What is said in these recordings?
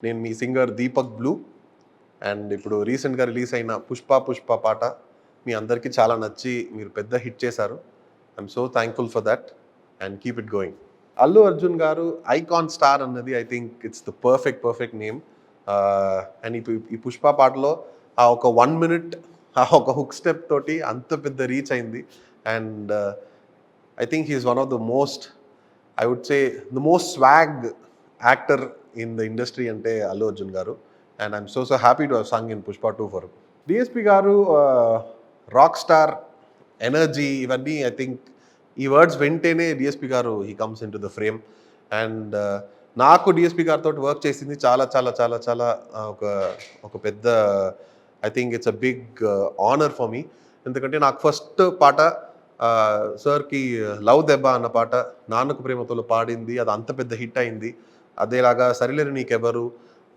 నేను మీ singer Deepak blue. And ఇప్పుడు రీసెంట్గా రిలీజ్ అయిన పుష్ప పుష్ప పాట మీ అందరికీ చాలా నచ్చి మీరు పెద్ద హిట్ చేశారు. I'm so thankful for that and keep it going. Allu Arjun గారు ఐకాన్ స్టార్ అన్నది I think it's the perfect name. And ఈ పుష్ప పాటలో ఆ ఒక 1 minute ఆ ఒక హుక్ స్టెప్ తోటి అంత పెద్ద రీచ్ అయింది. And I think he's one of the most, I would say the most swag actor in the industry అంటే Allu Arjun garu. And I'm so happy to have sung in Pushpa 2 for DSP garu. Rock star energy ఇవన్నీ I think ఈ words వింటేనే DSP garu he comes in to the frame. And నాకు DSP గారితో work చేసింది చాలా చాలా చాలా చాలా ఒక ఒక పెద్ద, I think it's a big honour for me. ఎందుకంటే నాకు ఫస్ట్ పాట సార్కి లవ్ దెబ్బ అన్న పాట నాన్నకు ప్రేమతో పాడింది, అది అంత పెద్ద హిట్ అయింది. అదేలాగా Sarileru Neekevvaru,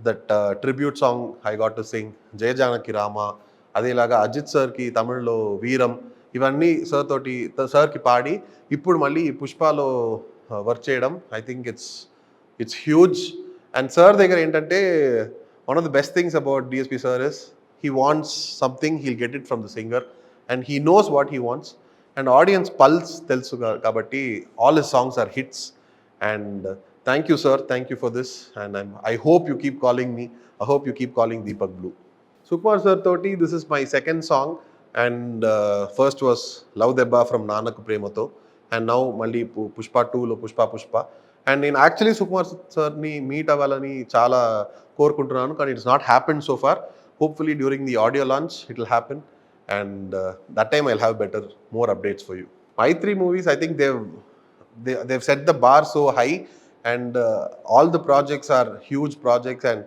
that tribute song I got to sing, Jaya Janaki Rama. అదేలాగా అజిత్ సార్కి తమిళ్లో వీరం, ఇవన్నీ సార్కి పాడి ఇప్పుడు మళ్ళీ పుష్పలో వర్క్ చేయడం I think it's huge. And sir దగ్గర ఏంటంటే one of the best things about DSP sir is he wants something he'll get it from the singer and he knows what he wants. And audience pulse తెలుసు కాబట్టి all his songs are hits. And thank you sir, thank you for this. And I hope you keep calling me, I hope you keep calling Deepak blue. Sukumar sir తోటి this is my second song. And first was love దెబ్బ from Nannaku Prematho. And now మళ్ళీ పుష్ప 2లో Pushpa. And నేను actually Sukumar సార్ని meet అవ్వాలని చాలా కోరుకుంటున్నాను, కానీ it's not happen so far. Hopefully during the audio launch it will happen. And that time I'll have more updates for you. My 3 movies, I think they've set the bar so high, and all the projects are huge projects. And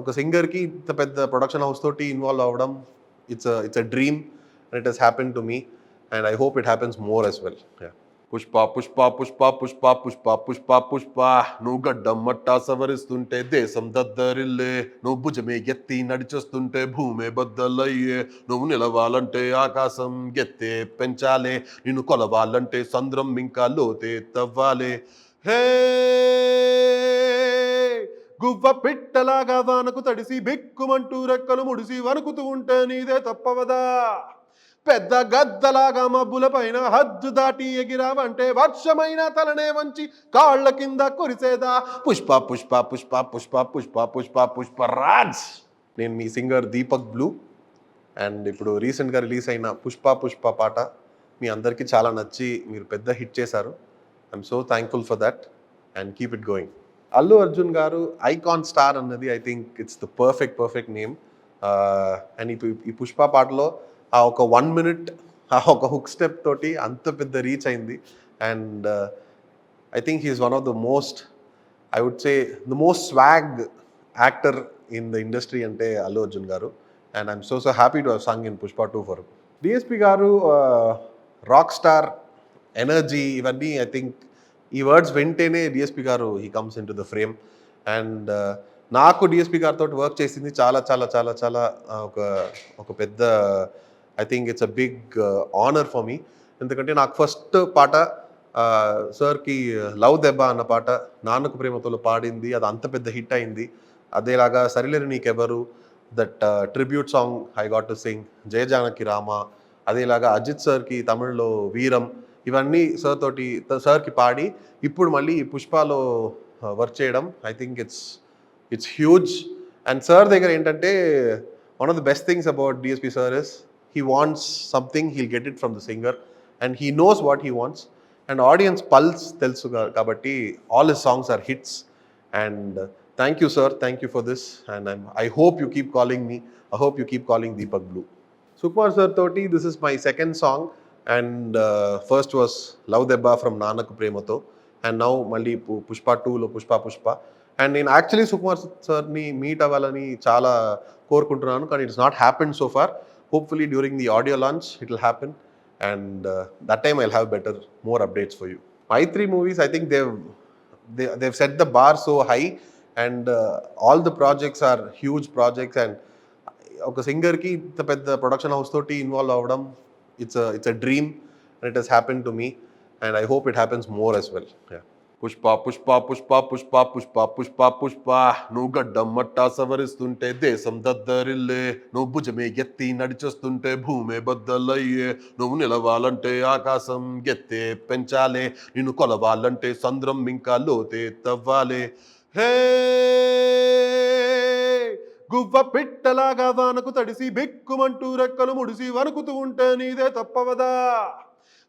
oka singer ki inta pedda production house toti involve avadam, it's a dream, and it has happened to me, and I hope it happens more as well. Yeah. Pushpa Pushpa Pushpa Pushpa Pushpa Pushpa Pushpa నువ్వు గడ్డం మట్టా సవరిస్తుంటే దేశం దద్దరిల్లే, నువ్వు భుజమే ఎత్తి నడిచొస్తుంటే భూమే బద్దలయ్యే, నువ్వు నిలవాలంటే ఆకాశం ఎత్తే పెంచాలే, నిన్ను కొలవాలంటే సంద్రం ఇంకా లోతే తవ్వాలే. హే గువ్వ పిట్టలాగా వానకు తడిసి బిక్కుమంటూ రెక్కలు ముడిసి వణుకుతూ ఉంటే నీదే తప్పవదా, పెద్ద గద్దలాగా మబ్బుల పైన హద్దు దాటి ఎగిరావంటే వర్షమైన తలనే వంచి కాళ్ల కింద కురిసేదా. పుష్ప పుష్ప పుష్ప పుష్ప పుష్ప పుష్ప పుష్ప రాజ్. నేను మీ సింగర్ దీపక్ బ్లూ. అండ్ ఇప్పుడు రీసెంట్గా రిలీజ్ అయిన పుష్ప పాట మీ అందరికీ చాలా నచ్చి మీరు పెద్ద హిట్ చేశారు. I'm so thankful for that and keep it going. Allu Arjun గారు ఐకాన్ స్టార్ అన్నది I think it's the perfect name. And ఈ పుష్ప పాటలో ఆ ఒక 1 minute ఆ ఒక హుక్ స్టెప్ తోటి అంత పెద్ద రీచ్ అయింది. And I think he's one of the most, I would say the most swag actor in the industry అంటే Allu Arjun garu. And I'm so happy to have sung in Pushpa 2 for DSP garu. Rock star energy ఇవన్నీ I think ఈ words వింటేనే DSP garu he comes in to the frame. And నాకు DSP గారితో work చేసింది చాలా చాలా చాలా చాలా ఒక పెద్ద, I think it's a big honour for me. ఎందుకంటే నాకు ఫస్ట్ పాట సార్కి లవ్ దెబ్బ అన్న పాట నాన్నకు ప్రేమతో పాడింది, అది అంత పెద్ద హిట్ అయింది. అదేలాగా Sarileru Neekevvaru, that tribute song I got to sing, Jaya Janaki Rama. అదేలాగా అజిత్ సార్కి తమిళ్లో వీరం, ఇవన్నీ సార్కి పాడి ఇప్పుడు మళ్ళీ పుష్పలో వర్క్ చేయడం I think it's huge. And sir దగ్గర ఏంటంటే one of the best things about DSP sir is he wants something, he'll get it from the singer, and he knows what he wants. And audience pulse telsu kabatti all his songs are hits. And thank you sir, thank you for this. And I hope you keep calling me, I hope you keep calling Deepak Blue. Sukumar sir toti this is my second song. And first was love debba from naanaku premato. And now malli pushpa 2lo pushpa. And నేను actually Sukumar సార్ని meet అవ్వాలని చాలా కోరుకుంటున్నాను, కానీ it's not happen so far. Hopefully during the audio launch it will happen, and that time I'll have more updates for you. My 3 movies, I think they've set the bar so high, and all the projects are huge projects. And oka singer ki inta pedda production house toti involve avadam, it's a dream, and it has happened to me, and I hope it happens more as well. Yeah. Pushpa Pushpa Pushpa Pushpa Pushpa Pushpa Pushpa నువ్వు గడ్డం మట్టా సవరిస్తుంటే దేశం దద్దరిల్లే, నువ్వు భుజమే ఎత్తి నడిచొస్తుంటే భూమే బద్దలయ్యే, నువ్వు నిలవాలంటే ఆకాశం ఎత్తే పెంచాలే, నిన్ను కొలవాలంటే సంద్రం ఇంకా లోతే తవ్వాలే. హే గువ్వ పిట్టలాగా వానకు తడిసి బిక్కుమంటూ రెక్కలు ముడిసి వణుకుతూ ఉంటే నీదే తప్పవదా,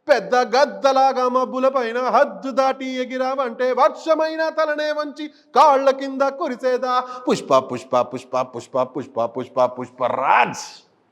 పెద్ద గద్దలాగా మబ్బుల పైన హద్దు దాటి ఎగిరావంటే వర్షమైన తలనే వంచి కాళ్ళ కింద కురిసేదా. పుష్ప పుష్ప పుష్ప పుష్ప పుష్ప పుష్ప పుష్ప రాజ్.